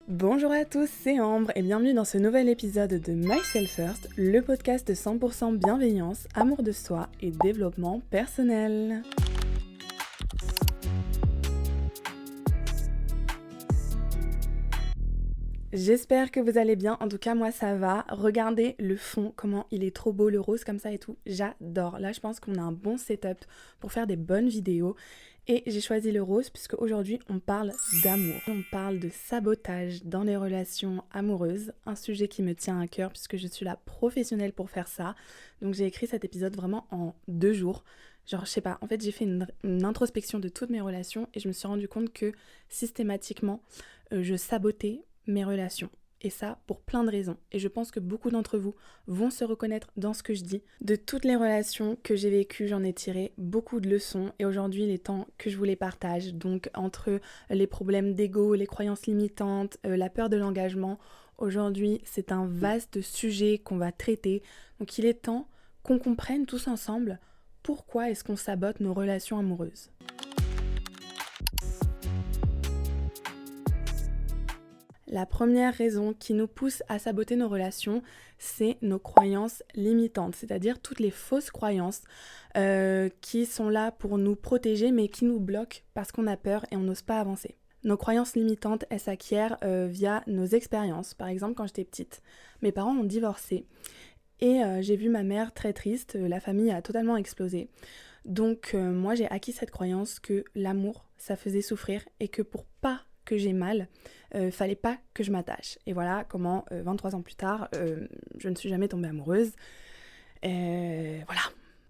Bonjour à tous, c'est Ambre et bienvenue dans ce nouvel épisode de Myself First, le podcast de 100% bienveillance, amour de soi et développement personnel. J'espère que vous allez bien, en tout cas moi ça va. Regardez le fond, comment il est trop beau, le rose comme ça et tout, j'adore. Là je pense qu'on a un bon setup pour faire des bonnes vidéos. Et j'ai choisi le rose puisque aujourd'hui on parle d'amour. On parle de sabotage dans les relations amoureuses, un sujet qui me tient à cœur puisque je suis la professionnelle pour faire ça. Donc j'ai écrit cet épisode vraiment en 2 jours. Genre je sais pas, en fait j'ai fait une introspection de toutes mes relations et je me suis rendu compte que systématiquement je sabotais mes relations. Et ça, pour plein de raisons. Et je pense que beaucoup d'entre vous vont se reconnaître dans ce que je dis. De toutes les relations que j'ai vécues, j'en ai tiré beaucoup de leçons. Et aujourd'hui, il est temps que je vous les partage. Donc, entre les problèmes d'ego, les croyances limitantes, la peur de l'engagement, aujourd'hui, c'est un vaste sujet qu'on va traiter. Donc, il est temps qu'on comprenne tous ensemble pourquoi est-ce qu'on sabote nos relations amoureuses. La première raison qui nous pousse à saboter nos relations, c'est nos croyances limitantes, c'est-à-dire toutes les fausses croyances qui sont là pour nous protéger mais qui nous bloquent parce qu'on a peur et on n'ose pas avancer. Nos croyances limitantes, elles s'acquièrent via nos expériences. Par exemple, quand j'étais petite, mes parents ont divorcé et j'ai vu ma mère très triste, la famille a totalement explosé. Donc moi j'ai acquis cette croyance que l'amour, ça faisait souffrir et que pour pas que j'ai mal, fallait pas que je m'attache. Et voilà comment 23 ans plus tard, je ne suis jamais tombée amoureuse. Voilà.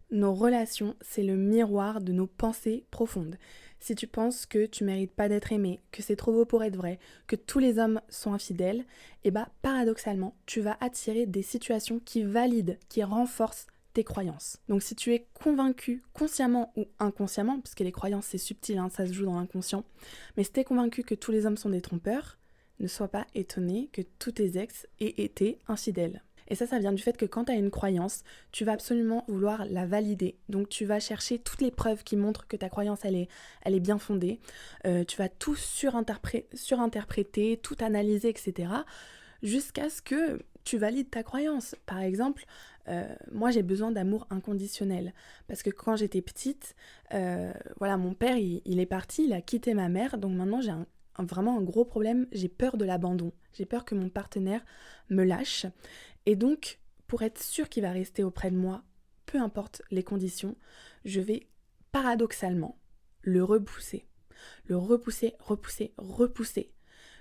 Nos relations, c'est le miroir de nos pensées profondes. Si tu penses que tu mérites pas d'être aimé, que c'est trop beau pour être vrai, que tous les hommes sont infidèles, et bah paradoxalement, tu vas attirer des situations qui valident, qui renforcent tes croyances. Donc si tu es convaincu, consciemment ou inconsciemment, parce que les croyances c'est subtil, hein, ça se joue dans l'inconscient, mais si tu es convaincu que tous les hommes sont des trompeurs, ne sois pas étonné que tous tes ex aient été infidèles. Et ça vient du fait que quand tu as une croyance, tu vas absolument vouloir la valider. Donc tu vas chercher toutes les preuves qui montrent que ta croyance, elle est bien fondée. Tu vas tout surinterpréter, tout analyser, etc. jusqu'à ce que tu valides ta croyance. Par exemple, moi j'ai besoin d'amour inconditionnel. Parce que quand j'étais petite, voilà, mon père, il est parti, il a quitté ma mère. Donc maintenant j'ai vraiment un gros problème, j'ai peur de l'abandon. J'ai peur que mon partenaire me lâche. Et donc, pour être sûr qu'il va rester auprès de moi, peu importe les conditions, je vais paradoxalement le repousser. Le repousser,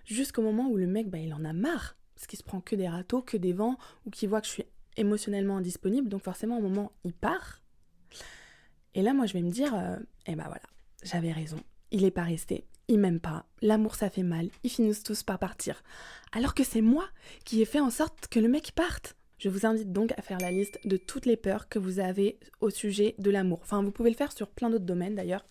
jusqu'au moment où le mec, il en a marre, parce qu'il se prend que des râteaux, que des vents, ou qu'il voit que je suis émotionnellement indisponible, donc forcément, au moment, il part. Et là, moi, je vais me dire, voilà, j'avais raison, il est pas resté, il m'aime pas, l'amour ça fait mal, ils finissent tous par partir. Alors que c'est moi qui ai fait en sorte que le mec parte. Je vous invite donc à faire la liste de toutes les peurs que vous avez au sujet de l'amour. Enfin, vous pouvez le faire sur plein d'autres domaines d'ailleurs.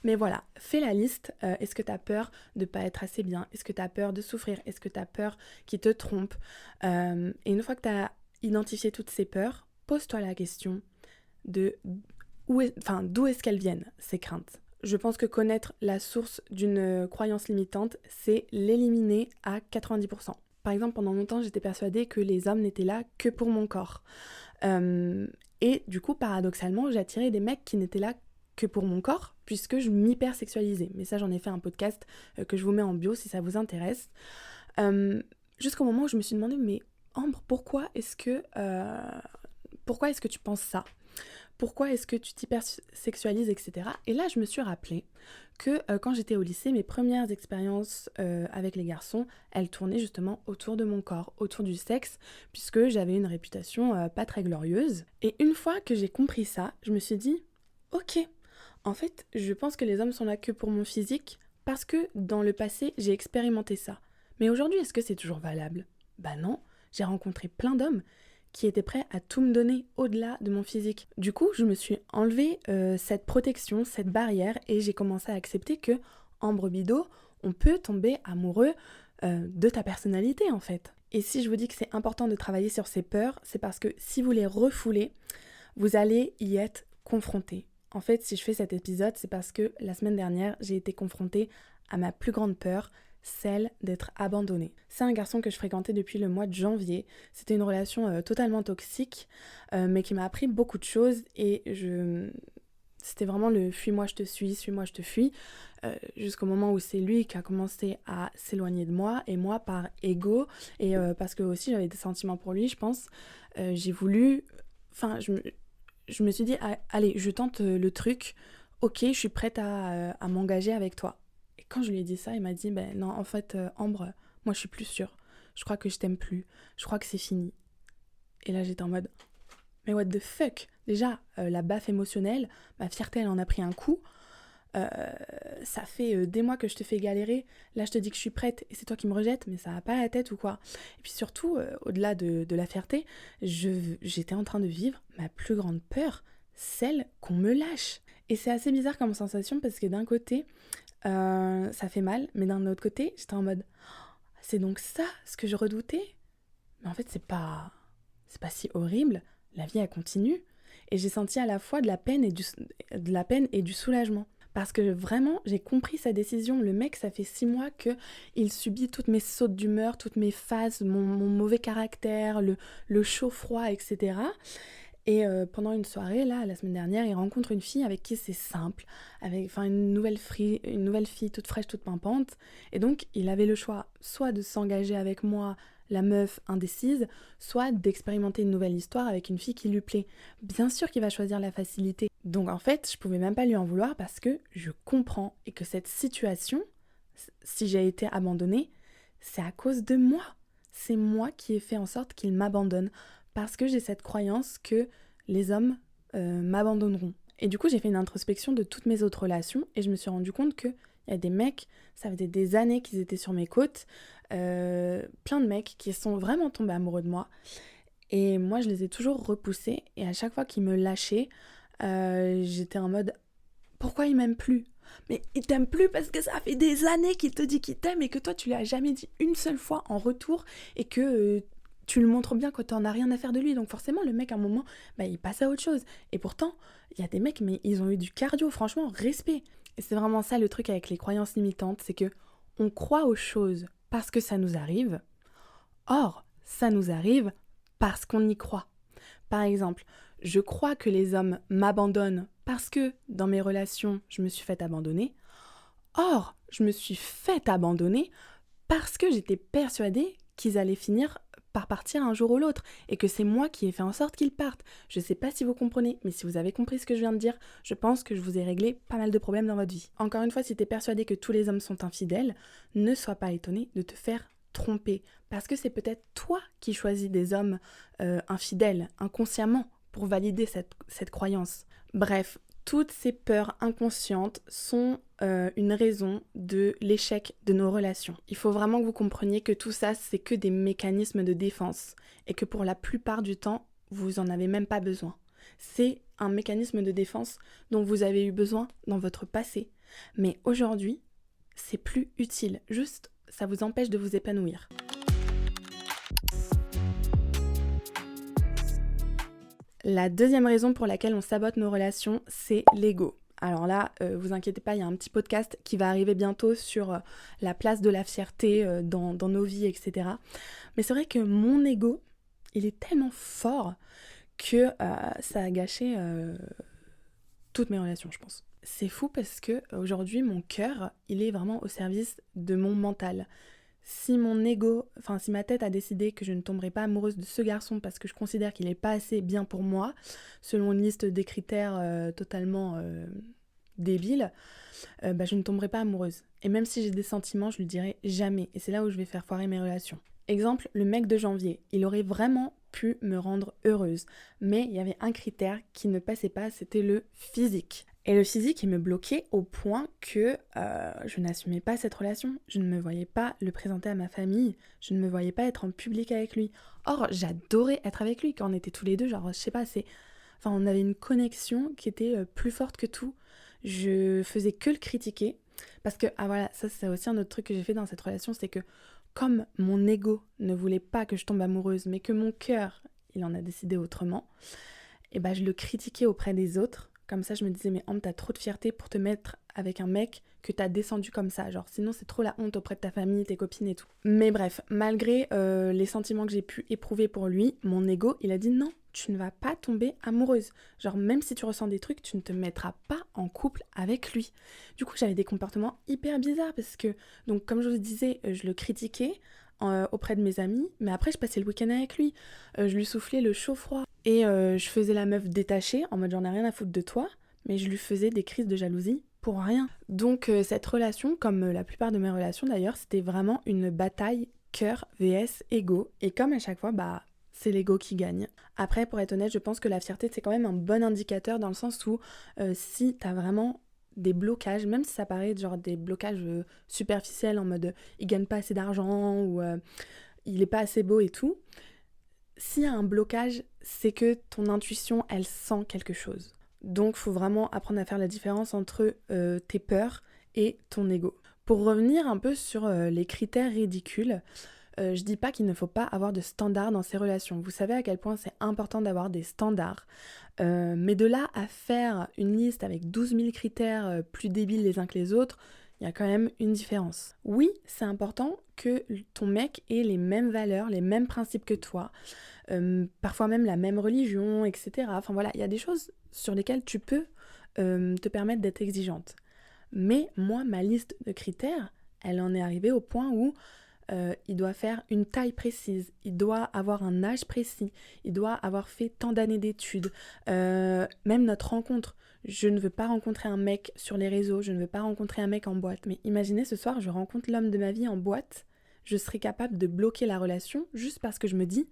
Mais voilà, fais la liste. Est-ce que tu as peur de ne pas être assez bien? Est-ce que tu as peur de souffrir? Est-ce que tu as peur qu'il te trompe? Et une fois que tu as identifié toutes ces peurs, pose-toi la question de d'où est-ce qu'elles viennent, ces craintes. Je pense que connaître la source d'une croyance limitante, c'est l'éliminer à 90%. Par exemple, pendant longtemps, j'étais persuadée que les hommes n'étaient là que pour mon corps. Et du coup, paradoxalement, j'attirais des mecs qui n'étaient là que pour mon corps, puisque je m'hypersexualisais. Mais ça, j'en ai fait un podcast que je vous mets en bio si ça vous intéresse. Jusqu'au moment où je me suis demandé, mais Ambre, pourquoi est-ce que tu penses ça ? Pourquoi est-ce que tu t'hypersexualises, etc. Et là, je me suis rappelé que quand j'étais au lycée, mes premières expériences avec les garçons, elles tournaient justement autour de mon corps, autour du sexe, puisque j'avais une réputation pas très glorieuse. Et une fois que j'ai compris ça, je me suis dit, ok, en fait, je pense que les hommes sont là que pour mon physique, parce que dans le passé, j'ai expérimenté ça. Mais aujourd'hui, est-ce que c'est toujours valable ? Bah non, j'ai rencontré plein d'hommes qui étaient prêts à tout me donner au-delà de mon physique. Du coup, je me suis enlevé cette protection, cette barrière, et j'ai commencé à accepter que, Ambre Bido, on peut tomber amoureux de ta personnalité en fait. Et si je vous dis que c'est important de travailler sur ces peurs, c'est parce que si vous les refoulez, vous allez y être confronté. En fait, si je fais cet épisode, c'est parce que la semaine dernière, j'ai été confrontée à ma plus grande peur, celle d'être abandonnée. C'est un garçon que je fréquentais depuis le mois de janvier. C'était une relation totalement toxique, mais qui m'a appris beaucoup de choses et c'était vraiment le fuis-moi je te suis-moi je te fuis, jusqu'au moment où c'est lui qui a commencé à s'éloigner de moi et moi par ego et parce que aussi j'avais des sentiments pour lui, je pense, j'ai voulu, enfin je me suis dit allez je tente le truc, ok je suis prête à m'engager avec toi. Et quand je lui ai dit ça il m'a dit ben non en fait Ambre, moi je suis plus sûre, je crois que je t'aime plus, je crois que c'est fini. Et là j'étais en mode mais what the fuck? Déjà, la baffe émotionnelle, ma fierté, elle en a pris un coup. Euh, Ça fait des mois que je te fais galérer. Là, je te dis que je suis prête et c'est toi qui me rejettes, mais ça va pas la tête ou quoi? Et puis surtout, au-delà de la fierté, j'étais en train de vivre ma plus grande peur, celle qu'on me lâche. Et c'est assez bizarre comme sensation parce que d'un côté, ça fait mal, mais d'un autre côté, j'étais en mode c'est donc ça ce que je redoutais? Mais en fait, c'est pas si horrible. La vie, elle continue. Et j'ai senti à la fois de la peine et du soulagement. Parce que vraiment, j'ai compris sa décision. Le mec, ça fait 6 mois qu'il subit toutes mes sautes d'humeur, toutes mes phases, mon mauvais caractère, le chaud-froid, etc. Et pendant une soirée, là, la semaine dernière, il rencontre une fille avec qui c'est simple, avec enfin une nouvelle fille toute fraîche, toute pimpante. Et donc, il avait le choix soit de s'engager avec moi, la meuf indécise, soit d'expérimenter une nouvelle histoire avec une fille qui lui plaît. Bien sûr qu'il va choisir la facilité. Donc en fait, je pouvais même pas lui en vouloir parce que je comprends et que cette situation, si j'ai été abandonnée, c'est à cause de moi. C'est moi qui ai fait en sorte qu'il m'abandonne parce que j'ai cette croyance que les hommes m'abandonneront. Et du coup, j'ai fait une introspection de toutes mes autres relations et je me suis rendu compte que il y a des mecs, ça faisait des années qu'ils étaient sur mes côtes, plein de mecs qui sont vraiment tombés amoureux de moi. Et moi, je les ai toujours repoussés et à chaque fois qu'ils me lâchaient, j'étais en mode pourquoi il m'aime plus? Mais il t'aime plus parce que ça fait des années qu'il te dit qu'il t'aime et que toi tu lui as jamais dit une seule fois en retour et que tu le montres bien que t'en as rien à faire de lui. Donc forcément le mec à un moment bah, il passe à autre chose. Et pourtant il y a des mecs mais ils ont eu du cardio, franchement respect. Et c'est vraiment ça le truc avec les croyances limitantes, c'est que on croit aux choses parce que ça nous arrive. Or ça nous arrive parce qu'on y croit. Par exemple, je crois que les hommes m'abandonnent parce que dans mes relations, je me suis fait abandonner. Or, je me suis fait abandonner parce que j'étais persuadée qu'ils allaient finir par partir un jour ou l'autre et que c'est moi qui ai fait en sorte qu'ils partent. Je sais pas si vous comprenez, mais si vous avez compris ce que je viens de dire, je pense que je vous ai réglé pas mal de problèmes dans votre vie. Encore une fois, si t'es persuadé que tous les hommes sont infidèles, ne sois pas étonné de te faire tromper parce que c'est peut-être toi qui choisis des hommes infidèles inconsciemment pour valider cette croyance. Bref, toutes ces peurs inconscientes sont une raison de l'échec de nos relations. Il faut vraiment que vous compreniez que tout ça, c'est que des mécanismes de défense et que pour la plupart du temps, vous en avez même pas besoin. C'est un mécanisme de défense dont vous avez eu besoin dans votre passé. Mais aujourd'hui, c'est plus utile. Juste, ça vous empêche de vous épanouir. La deuxième raison pour laquelle on sabote nos relations, c'est l'ego. Alors là, vous inquiétez pas, il y a un petit podcast qui va arriver bientôt sur la place de la fierté dans nos vies, etc. Mais c'est vrai que mon ego, il est tellement fort que ça a gâché toutes mes relations, je pense. C'est fou parce que aujourd'hui, mon cœur, il est vraiment au service de mon mental. Si si ma tête a décidé que je ne tomberai pas amoureuse de ce garçon parce que je considère qu'il n'est pas assez bien pour moi, selon une liste des critères totalement débiles, je ne tomberai pas amoureuse. Et même si j'ai des sentiments, je lui dirai jamais. Et c'est là où je vais faire foirer mes relations. Exemple, le mec de janvier. Il aurait vraiment pu me rendre heureuse. Mais il y avait un critère qui ne passait pas, c'était le physique. Et le physique, il me bloquait au point que je n'assumais pas cette relation. Je ne me voyais pas le présenter à ma famille. Je ne me voyais pas être en public avec lui. Or, j'adorais être avec lui quand on était tous les deux. Genre, je sais pas, on avait une connexion qui était plus forte que tout. Je faisais que le critiquer. Parce que, voilà, ça c'est aussi un autre truc que j'ai fait dans cette relation, c'est que comme mon ego ne voulait pas que je tombe amoureuse, mais que mon cœur, il en a décidé autrement, et je le critiquais auprès des autres Comme ça, je me disais, mais Ambre, t'as trop de fierté pour te mettre avec un mec que t'as descendu comme ça. Genre, sinon, c'est trop la honte auprès de ta famille, tes copines et tout. Mais bref, malgré les sentiments que j'ai pu éprouver pour lui, mon ego, il a dit non, tu ne vas pas tomber amoureuse. Genre, même si tu ressens des trucs, tu ne te mettras pas en couple avec lui. Du coup, j'avais des comportements hyper bizarres parce que, donc, comme je vous disais, je le critiquais auprès de mes amis, mais après, je passais le week-end avec lui. Je lui soufflais le chaud-froid. Et je faisais la meuf détachée, en mode j'en ai rien à foutre de toi, mais je lui faisais des crises de jalousie pour rien. Donc cette relation, comme la plupart de mes relations d'ailleurs, c'était vraiment une bataille cœur vs ego. Et comme à chaque fois, c'est l'ego qui gagne. Après, pour être honnête, je pense que la fierté, c'est quand même un bon indicateur dans le sens où si t'as vraiment des blocages, même si ça paraît genre des blocages superficiels en mode il gagne pas assez d'argent ou il est pas assez beau et tout, s'il y a un blocage, c'est que ton intuition, elle sent quelque chose. Donc, il faut vraiment apprendre à faire la différence entre tes peurs et ton ego. Pour revenir un peu sur les critères ridicules, je dis pas qu'il ne faut pas avoir de standards dans ses relations. Vous savez à quel point c'est important d'avoir des standards. Mais de là à faire une liste avec 12 000 critères plus débiles les uns que les autres, il y a quand même une différence. Oui, c'est important que ton mec ait les mêmes valeurs, les mêmes principes que toi, parfois même la même religion, etc. Enfin voilà, il y a des choses sur lesquelles tu peux te permettre d'être exigeante. Mais moi, ma liste de critères, elle en est arrivée au point où il doit faire une taille précise, il doit avoir un âge précis, il doit avoir fait tant d'années d'études, même notre rencontre. Je ne veux pas rencontrer un mec sur les réseaux, je ne veux pas rencontrer un mec en boîte. Mais imaginez ce soir, je rencontre l'homme de ma vie en boîte, je serais capable de bloquer la relation juste parce que je me dis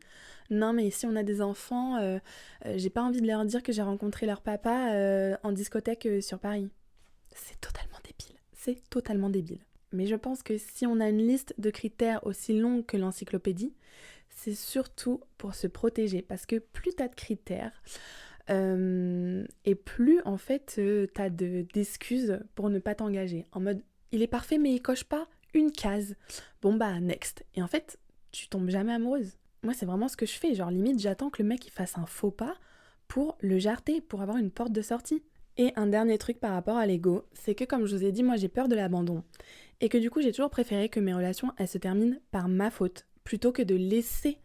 non mais si on a des enfants, j'ai pas envie de leur dire que j'ai rencontré leur papa en discothèque sur Paris. C'est totalement débile, c'est totalement débile. Mais je pense que si on a une liste de critères aussi longue que l'encyclopédie, c'est surtout pour se protéger. Parce que plus t'as de critères, et plus en fait t'as d'excuses pour ne pas t'engager. En mode, il est parfait mais il coche pas une case. Bon next. Et en fait, tu tombes jamais amoureuse. Moi, c'est vraiment ce que je fais. Genre, limite, j'attends que le mec il fasse un faux pas pour le jarter, pour avoir une porte de sortie. Et un dernier truc par rapport à l'ego, c'est que comme je vous ai dit, moi j'ai peur de l'abandon. Et que du coup, j'ai toujours préféré que mes relations, elles se terminent par ma faute, plutôt que de laisser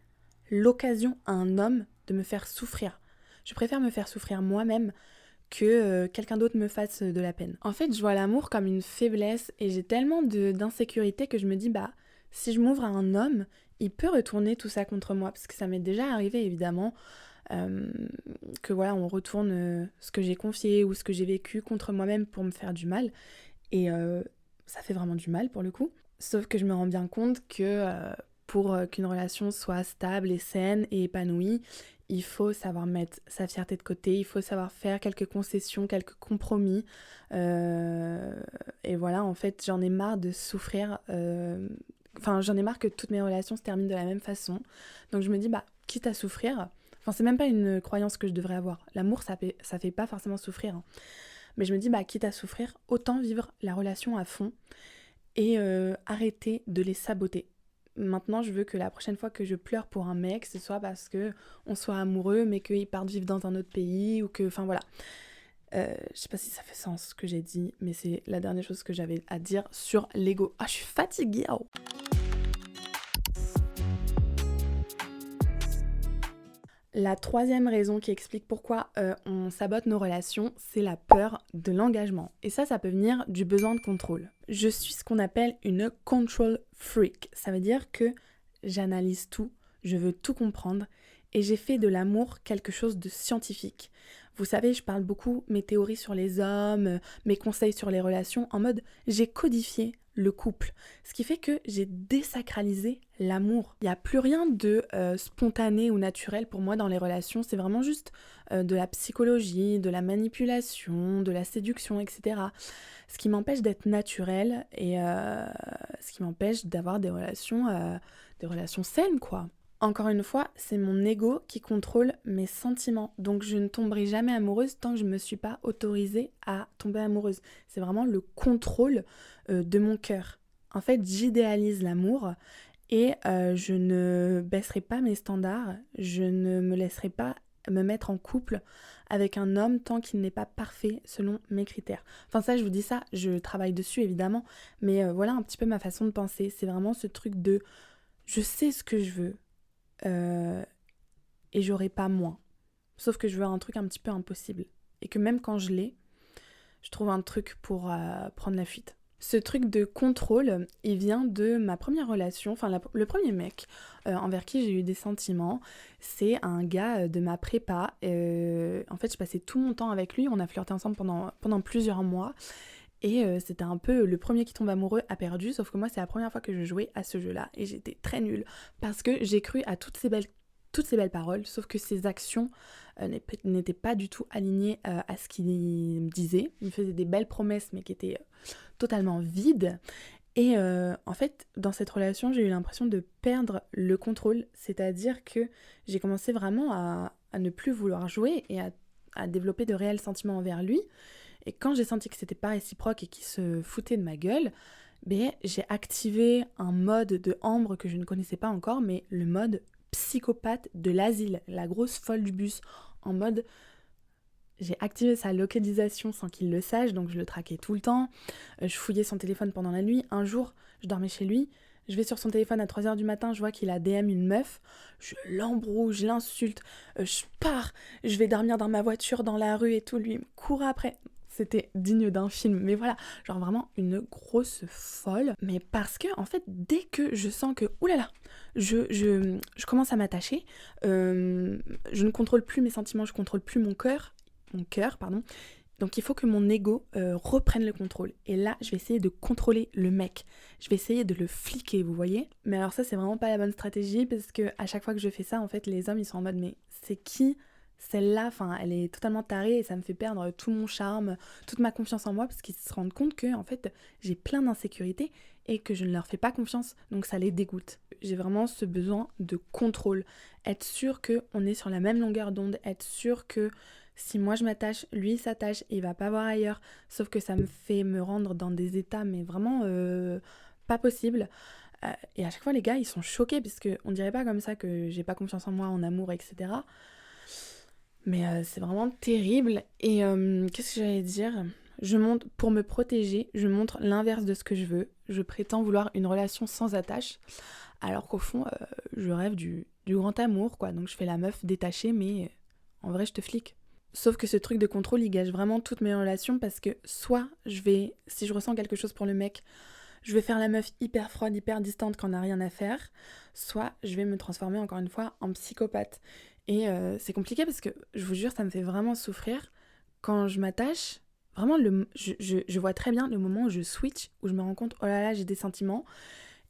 l'occasion à un homme de me faire souffrir. Je préfère me faire souffrir moi-même que quelqu'un d'autre me fasse de la peine. En fait, je vois l'amour comme une faiblesse et j'ai tellement d'insécurité que je me dis, si je m'ouvre à un homme, il peut retourner tout ça contre moi. Parce que ça m'est déjà arrivé, évidemment, que voilà, on retourne ce que j'ai confié ou ce que j'ai vécu contre moi-même pour me faire du mal. Et ça fait vraiment du mal pour le coup. Sauf que je me rends bien compte que pour qu'une relation soit stable et saine et épanouie, il faut savoir mettre sa fierté de côté, il faut savoir faire quelques concessions, quelques compromis. Et voilà, en fait, j'en ai marre de souffrir. J'en ai marre que toutes mes relations se terminent de la même façon. Donc je me dis, quitte à souffrir, c'est même pas une croyance que je devrais avoir. L'amour, ça fait pas forcément souffrir. Hein. Mais je me dis, quitte à souffrir, autant vivre la relation à fond et arrêter de les saboter. Maintenant, je veux que la prochaine fois que je pleure pour un mec, ce soit parce que on soit amoureux, mais qu'il parte vivre dans un autre pays ou que, enfin voilà. Je sais pas si ça fait sens ce que j'ai dit, mais c'est la dernière chose que j'avais à dire sur l'ego. Ah, je suis fatiguée. Oh. La troisième raison qui explique pourquoi on sabote nos relations, c'est la peur de l'engagement. Et ça peut venir du besoin de contrôle. Je suis ce qu'on appelle une control freak. Ça veut dire que j'analyse tout, je veux tout comprendre et j'ai fait de l'amour quelque chose de scientifique. Vous savez, je parle beaucoup mes théories sur les hommes, mes conseils sur les relations, en mode j'ai codifié le couple. Ce qui fait que j'ai désacralisé l'amour. Il n'y a plus rien de spontané ou naturel pour moi dans les relations. C'est vraiment juste de la psychologie, de la manipulation, de la séduction, etc. Ce qui m'empêche d'être naturel et ce qui m'empêche d'avoir des relations saines, quoi. Encore une fois, c'est mon ego qui contrôle mes sentiments. Donc je ne tomberai jamais amoureuse tant que je ne me suis pas autorisée à tomber amoureuse. C'est vraiment le contrôle de mon cœur. En fait, j'idéalise l'amour et je ne baisserai pas mes standards. Je ne me laisserai pas me mettre en couple avec un homme tant qu'il n'est pas parfait selon mes critères. Enfin ça, je vous dis ça, je travaille dessus évidemment, mais voilà un petit peu ma façon de penser. C'est vraiment ce truc de je sais ce que je veux et j'aurai pas moins. Sauf que je veux un truc un petit peu impossible. Et que même quand je l'ai, je trouve un truc pour prendre la fuite. Ce truc de contrôle, il vient de ma première relation, enfin le premier mec envers qui j'ai eu des sentiments. C'est un gars de ma prépa. En fait, je passais tout mon temps avec lui, on a flirté ensemble pendant plusieurs mois. Et c'était un peu le premier qui tombe amoureux a perdu, sauf que moi c'est la première fois que je jouais à ce jeu-là et j'étais très nulle parce que j'ai cru à toutes ces belles paroles, sauf que ses actions n'étaient pas du tout alignées à ce qu'il me disait. Il me faisait des belles promesses mais qui étaient totalement vides. Et en fait, dans cette relation, j'ai eu l'impression de perdre le contrôle, c'est-à-dire que j'ai commencé vraiment à ne plus vouloir jouer et à développer de réels sentiments envers lui. Et quand j'ai senti que c'était pas réciproque et qu'il se foutait de ma gueule, j'ai activé un mode de Ambre que je ne connaissais pas encore, mais le mode psychopathe de l'asile, la grosse folle du bus, en mode j'ai activé sa localisation sans qu'il le sache, donc je le traquais tout le temps, je fouillais son téléphone pendant la nuit. Un jour, je dormais chez lui, je vais sur son téléphone à 3h du matin, je vois qu'il a DM une meuf, je l'embrouille, je l'insulte, je pars, je vais dormir dans ma voiture, dans la rue et tout, lui il me court après. C'était digne d'un film, mais voilà, genre vraiment une grosse folle. Mais parce que, en fait, dès que je sens que, oulala, je commence à m'attacher, je ne contrôle plus mes sentiments, je contrôle plus mon cœur, pardon. Donc il faut que mon ego reprenne le contrôle. Et là, je vais essayer de contrôler le mec. Je vais essayer de le fliquer, vous voyez. Mais alors ça, c'est vraiment pas la bonne stratégie parce que à chaque fois que je fais ça, en fait, les hommes, ils sont en mode mais c'est qui celle-là, enfin, elle est totalement tarée et ça me fait perdre tout mon charme, toute ma confiance en moi parce qu'ils se rendent compte que, en fait, j'ai plein d'insécurités et que je ne leur fais pas confiance, donc ça les dégoûte. J'ai vraiment ce besoin de contrôle. Être sûr qu'on est sur la même longueur d'onde, être sûr que si moi je m'attache, lui il s'attache et il va pas voir ailleurs. Sauf que ça me fait me rendre dans des états mais vraiment pas possible. Et à chaque fois les gars ils sont choqués parce qu'on dirait pas comme ça que j'ai pas confiance en moi, en amour, etc. Mais c'est vraiment terrible. Et qu'est-ce que j'allais dire ? Pour me protéger, je montre l'inverse de ce que je veux. Je prétends vouloir une relation sans attache, alors qu'au fond, je rêve du grand amour, quoi. Donc je fais la meuf détachée, mais en vrai, je te flique. Sauf que ce truc de contrôle, il gâche vraiment toutes mes relations parce que soit si je ressens quelque chose pour le mec, je vais faire la meuf hyper froide, hyper distante quand on n'a rien à faire, soit je vais me transformer encore une fois en psychopathe. Et c'est compliqué parce que, je vous jure, ça me fait vraiment souffrir. Quand je m'attache, vraiment, je vois très bien le moment où je switch, où je me rends compte, oh là là, j'ai des sentiments,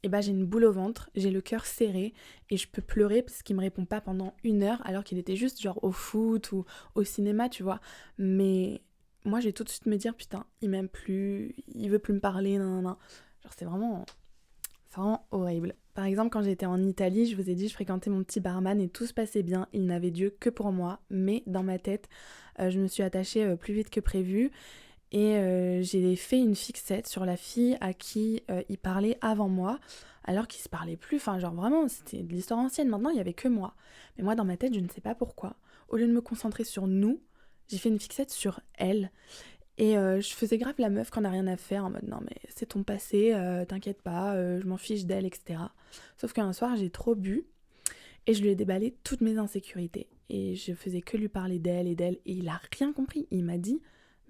et j'ai une boule au ventre, j'ai le cœur serré, et je peux pleurer parce qu'il me répond pas pendant 1 heure, alors qu'il était juste genre au foot ou au cinéma, tu vois. Mais moi, je vais tout de suite me dire, putain, il m'aime plus, il veut plus me parler, nan. Genre, c'est vraiment horrible. Par exemple, quand j'étais en Italie, je vous ai dit, je fréquentais mon petit barman et tout se passait bien. Il n'avait Dieu que pour moi, mais dans ma tête, je me suis attachée plus vite que prévu. Et j'ai fait une fixette sur la fille à qui il parlait avant moi, alors qu'il se parlait plus. Enfin, genre vraiment, c'était de l'histoire ancienne. Maintenant, il y avait que moi. Mais moi, dans ma tête, je ne sais pas pourquoi. Au lieu de me concentrer sur nous, j'ai fait une fixette sur elle. Et je faisais grave la meuf quand on n'a rien à faire, en mode non mais c'est ton passé, t'inquiète pas, je m'en fiche d'elle, etc. Sauf qu'un soir j'ai trop bu et je lui ai déballé toutes mes insécurités. Et je faisais que lui parler d'elle et il a rien compris. Il m'a dit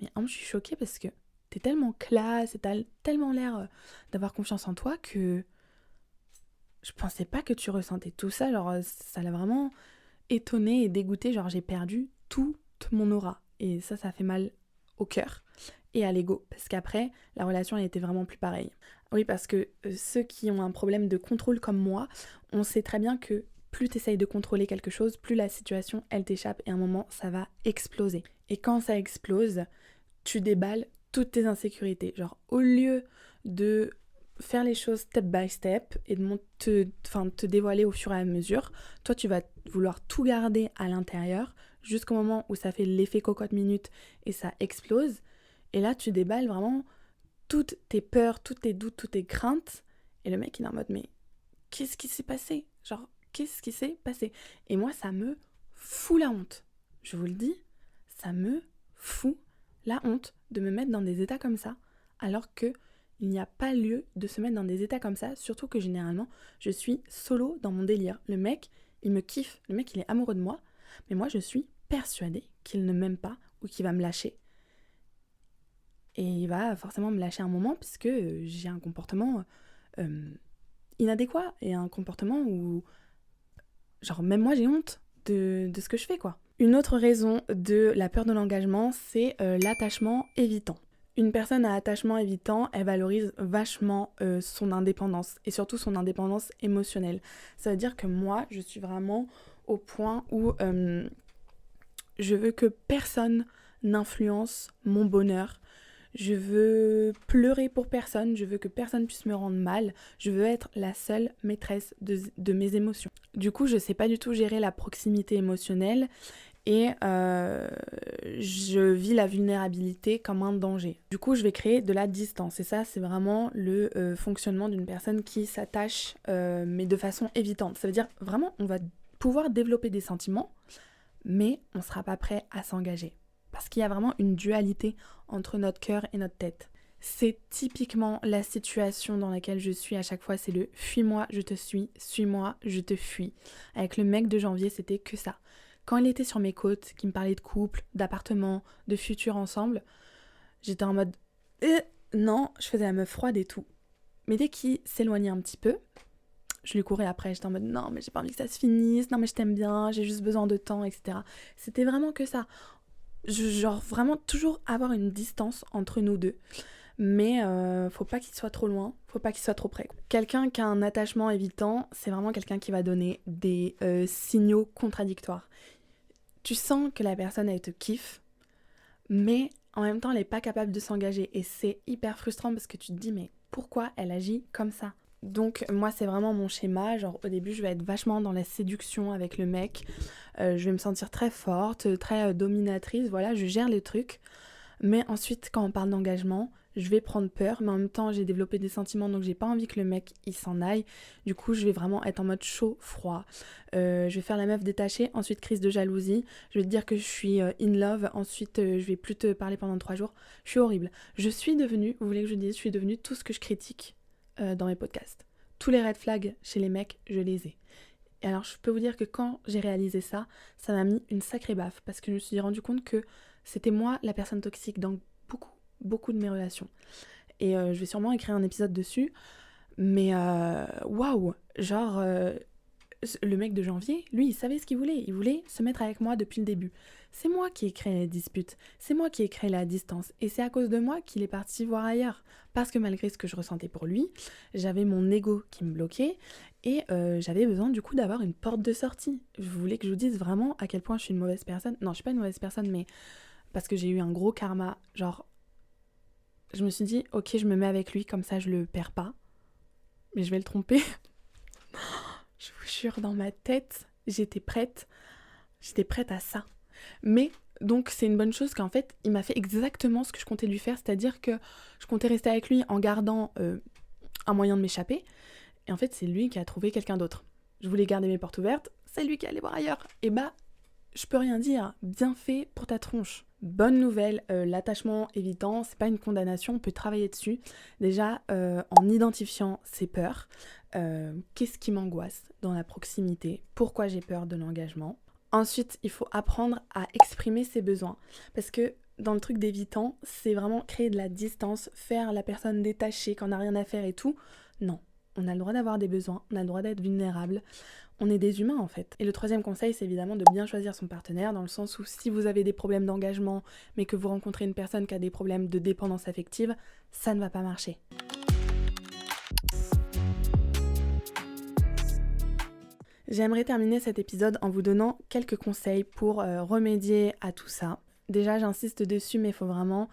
mais je suis choquée parce que t'es tellement classe et t'as tellement l'air d'avoir confiance en toi que je pensais pas que tu ressentais tout ça. Genre ça l'a vraiment étonnée et dégoûtée, genre j'ai perdu toute mon aura. Et ça fait mal au cœur et à l'ego, parce qu'après, la relation elle était vraiment plus pareille. Oui, parce que ceux qui ont un problème de contrôle comme moi, on sait très bien que plus t'essayes de contrôler quelque chose, plus la situation elle t'échappe et à un moment ça va exploser. Et quand ça explose, tu déballes toutes tes insécurités. Genre au lieu de faire les choses step by step et de te dévoiler au fur et à mesure, toi tu vas vouloir tout garder à l'intérieur jusqu'au moment où ça fait l'effet cocotte minute et ça explose. Et là tu déballes vraiment toutes tes peurs, toutes tes doutes, toutes tes craintes. Et le mec il est en mode mais qu'est-ce qui s'est passé ? Genre qu'est-ce qui s'est passé ? Et moi ça me fout la honte. je vous le dis, ça me fout la honte de me mettre dans des états comme ça, alors que il n'y a pas lieu de se mettre dans des états comme ça, surtout que généralement, je suis solo dans mon délire. Le mec, il me kiffe, le mec, il est amoureux de moi, mais moi, je suis persuadée qu'il ne m'aime pas ou qu'il va me lâcher. Et il va forcément me lâcher un moment puisque j'ai un comportement inadéquat et un comportement où, genre, même moi, j'ai honte de ce que je fais, quoi. Une autre raison de la peur de l'engagement, c'est l'attachement évitant. Une personne à attachement évitant, elle valorise vachement son indépendance et surtout son indépendance émotionnelle. Ça veut dire que moi, je suis vraiment au point où je veux que personne n'influence mon bonheur. Je veux pleurer pour personne, je veux que personne puisse me rendre mal, je veux être la seule maîtresse de mes émotions. Du coup, je sais pas du tout gérer la proximité émotionnelle et je vis la vulnérabilité comme un danger. Du coup, je vais créer de la distance et ça, c'est vraiment le fonctionnement d'une personne qui s'attache mais de façon évitante. Ça veut dire vraiment, on va pouvoir développer des sentiments, mais on sera pas prêt à s'engager. Parce qu'il y a vraiment une dualité entre notre cœur et notre tête. C'est typiquement la situation dans laquelle je suis à chaque fois, c'est le « fuis-moi, je te suis-moi, je te fuis ». Avec le mec de janvier, c'était que ça. Quand il était sur mes côtes, qu'il me parlait de couple, d'appartement, de futur ensemble, j'étais en mode non, je faisais la meuf froide et tout. Mais dès qu'il s'éloignait un petit peu, je lui courais après, j'étais en mode non mais j'ai pas envie que ça se finisse, non mais je t'aime bien, j'ai juste besoin de temps, etc. C'était vraiment que ça. Genre vraiment toujours avoir une distance entre nous deux. Mais faut pas qu'il soit trop loin, faut pas qu'il soit trop près. Quelqu'un qui a un attachement évitant, c'est vraiment quelqu'un qui va donner des signaux contradictoires. Tu sens que la personne, elle te kiffe, mais en même temps, elle n'est pas capable de s'engager. Et c'est hyper frustrant parce que tu te dis, mais pourquoi elle agit comme ça ? Donc moi, c'est vraiment mon schéma. Genre au début, je vais être vachement dans la séduction avec le mec. Je vais me sentir très forte, très dominatrice. Voilà, je gère les trucs. Mais ensuite, quand on parle d'engagement, je vais prendre peur, mais en même temps, j'ai développé des sentiments, donc j'ai pas envie que le mec, il s'en aille. Du coup, je vais vraiment être en mode chaud-froid. Je vais faire la meuf détachée, ensuite crise de jalousie. Je vais te dire que je suis in love, ensuite je vais plus te parler pendant 3 jours. Je suis horrible. Je suis devenue, vous voulez que je dise, je suis devenue tout ce que je critique dans mes podcasts. Tous les red flags chez les mecs, je les ai. Et alors, je peux vous dire que quand j'ai réalisé ça, ça m'a mis une sacrée baffe, parce que je me suis rendu compte que c'était moi la personne toxique dans beaucoup de mes relations. Et je vais sûrement écrire un épisode dessus, mais waouh, genre le mec de janvier, lui, il savait ce qu'il voulait. Il voulait se mettre avec moi depuis le début. C'est moi qui ai créé les disputes, c'est moi qui ai créé la distance, et c'est à cause de moi qu'il est parti voir ailleurs. Parce que malgré ce que je ressentais pour lui, j'avais mon ego qui me bloquait, et j'avais besoin du coup d'avoir une porte de sortie. Je voulais que je vous dise vraiment à quel point je suis une mauvaise personne. Non, je suis pas une mauvaise personne, mais parce que j'ai eu un gros karma. Genre, je me suis dit, ok, je me mets avec lui, comme ça je le perds pas. Mais je vais le tromper. Je vous jure, dans ma tête, j'étais prête à ça. Mais donc c'est une bonne chose qu'en fait, il m'a fait exactement ce que je comptais lui faire, c'est-à-dire que je comptais rester avec lui en gardant un moyen de m'échapper. Et en fait, c'est lui qui a trouvé quelqu'un d'autre. Je voulais garder mes portes ouvertes, c'est lui qui allait voir ailleurs. Et bah, je peux rien dire, bien fait pour ta tronche. Bonne nouvelle, l'attachement évitant, c'est pas une condamnation, on peut travailler dessus. Déjà, en identifiant ses peurs, qu'est-ce qui m'angoisse dans la proximité, pourquoi j'ai peur de l'engagement. Ensuite, il faut apprendre à exprimer ses besoins. Parce que dans le truc d'évitant, c'est vraiment créer de la distance, faire la personne détachée quand on n'a rien à faire et tout. Non, on a le droit d'avoir des besoins, on a le droit d'être vulnérable. On est des humains en fait. Et le troisième conseil, c'est évidemment de bien choisir son partenaire, dans le sens où si vous avez des problèmes d'engagement, mais que vous rencontrez une personne qui a des problèmes de dépendance affective, ça ne va pas marcher. J'aimerais terminer cet épisode en vous donnant quelques conseils pour remédier à tout ça. Déjà, j'insiste dessus, mais il faut vraiment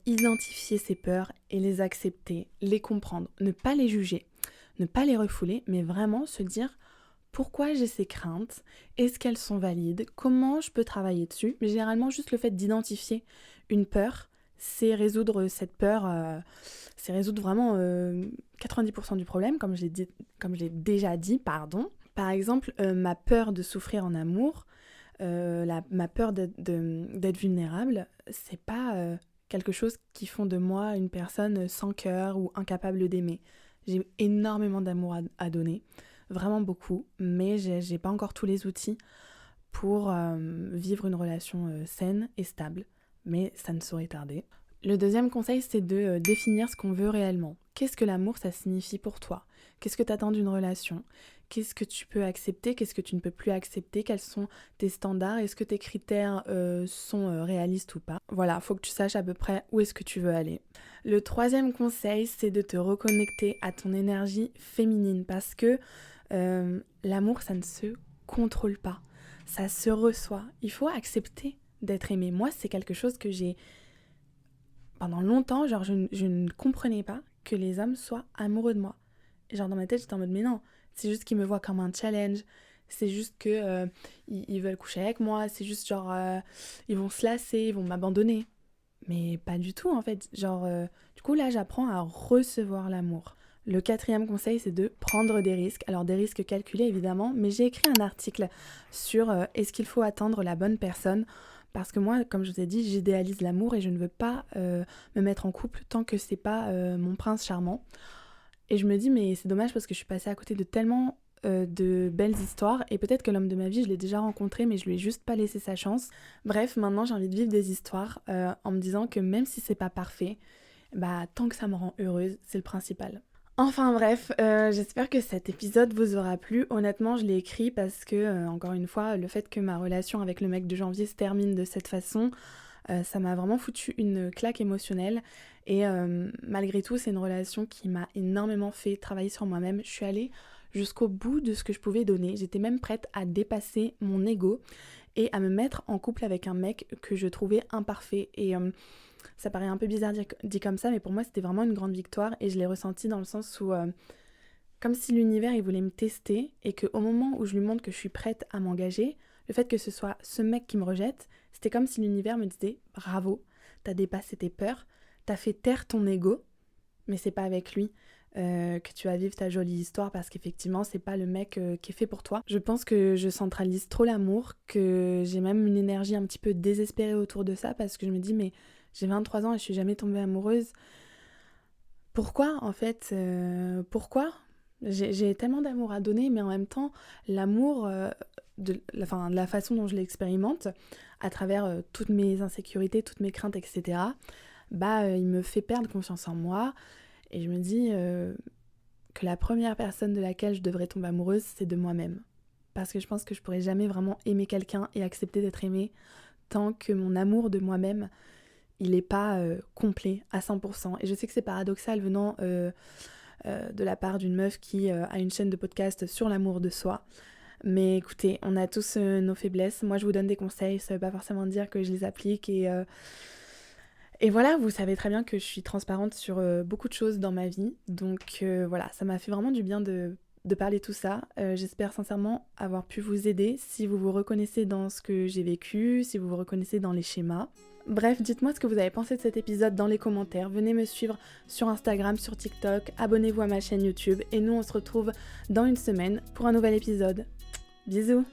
identifier ses peurs et les accepter, les comprendre, ne pas les juger, ne pas les refouler, mais vraiment se dire pourquoi j'ai ces craintes, est-ce qu'elles sont valides, comment je peux travailler dessus. Mais généralement, juste le fait d'identifier une peur, c'est résoudre cette peur, c'est résoudre vraiment 90% du problème, comme je l'ai déjà dit, pardon. Par exemple, ma peur de souffrir en amour, ma peur d'être vulnérable, c'est pas quelque chose qui font de moi une personne sans cœur ou incapable d'aimer. J'ai énormément d'amour à donner, vraiment beaucoup, mais j'ai pas encore tous les outils pour vivre une relation saine et stable, mais ça ne saurait tarder. Le deuxième conseil, c'est de définir ce qu'on veut réellement. Qu'est-ce que l'amour, ça signifie pour toi ? Qu'est-ce que tu attends d'une relation ? Qu'est-ce que tu peux accepter ? Qu'est-ce que tu ne peux plus accepter ? Quels sont tes standards ? Est-ce que tes critères sont réalistes ou pas ? Voilà, il faut que tu saches à peu près où est-ce que tu veux aller. Le troisième conseil, c'est de te reconnecter à ton énergie féminine parce que l'amour, ça ne se contrôle pas. Ça se reçoit. Il faut accepter d'être aimé. Moi, c'est quelque chose que j'ai... Pendant longtemps, genre, je ne comprenais pas que les hommes soient amoureux de moi. Et genre, dans ma tête, j'étais en mode, mais non, c'est juste qu'ils me voient comme un challenge. C'est juste que ils veulent coucher avec moi. C'est juste genre, ils vont se lasser, ils vont m'abandonner. Mais pas du tout, en fait. Genre, du coup, là, j'apprends à recevoir l'amour. Le quatrième conseil, c'est de prendre des risques. Alors, des risques calculés, évidemment, mais j'ai écrit un article sur est-ce qu'il faut attendre la bonne personne. Parce que moi, comme je vous ai dit, j'idéalise l'amour et je ne veux pas me mettre en couple tant que c'est pas mon prince charmant. Et je me dis, mais c'est dommage parce que je suis passée à côté de tellement de belles histoires. Et peut-être que l'homme de ma vie, je l'ai déjà rencontré, mais je lui ai juste pas laissé sa chance. Bref, maintenant, j'ai envie de vivre des histoires en me disant que même si c'est pas parfait, bah tant que ça me rend heureuse, c'est le principal. Enfin bref, j'espère que cet épisode vous aura plu. Honnêtement, je l'ai écrit parce que, encore une fois, le fait que ma relation avec le mec de janvier se termine de cette façon, ça m'a vraiment foutu une claque émotionnelle. Et malgré tout, c'est une relation qui m'a énormément fait travailler sur moi-même. Je suis allée jusqu'au bout de ce que je pouvais donner. J'étais même prête à dépasser mon ego et à me mettre en couple avec un mec que je trouvais imparfait. Et ça paraît un peu bizarre dit comme ça, mais pour moi c'était vraiment une grande victoire et je l'ai ressenti dans le sens où comme si l'univers il voulait me tester et qu'au moment où je lui montre que je suis prête à m'engager, le fait que ce soit ce mec qui me rejette, c'était comme si l'univers me disait bravo, t'as dépassé tes peurs, t'as fait taire ton ego, mais c'est pas avec lui que tu vas vivre ta jolie histoire parce qu'effectivement c'est pas le mec qui est fait pour toi. Je pense que je centralise trop l'amour, que j'ai même une énergie un petit peu désespérée autour de ça parce que je me dis mais j'ai 23 ans et je suis jamais tombée amoureuse. Pourquoi en fait pourquoi j'ai tellement d'amour à donner, mais en même temps, l'amour, de la façon dont je l'expérimente, à travers toutes mes insécurités, toutes mes craintes, etc., il me fait perdre confiance en moi. Et je me dis que la première personne de laquelle je devrais tomber amoureuse, c'est de moi-même. Parce que je pense que je pourrais jamais vraiment aimer quelqu'un et accepter d'être aimée tant que mon amour de moi-même il n'est pas complet à 100%. Et je sais que c'est paradoxal venant de la part d'une meuf qui a une chaîne de podcast sur l'amour de soi. Mais écoutez, on a tous nos faiblesses. Moi, je vous donne des conseils, ça ne veut pas forcément dire que je les applique. Et voilà, vous savez très bien que je suis transparente sur beaucoup de choses dans ma vie. Donc voilà, ça m'a fait vraiment du bien de parler de tout ça. J'espère sincèrement avoir pu vous aider si vous vous reconnaissez dans ce que j'ai vécu, si vous vous reconnaissez dans les schémas. Bref, dites-moi ce que vous avez pensé de cet épisode dans les commentaires. Venez me suivre sur Instagram, sur TikTok, abonnez-vous à ma chaîne YouTube et nous on se retrouve dans une semaine pour un nouvel épisode. Bisous!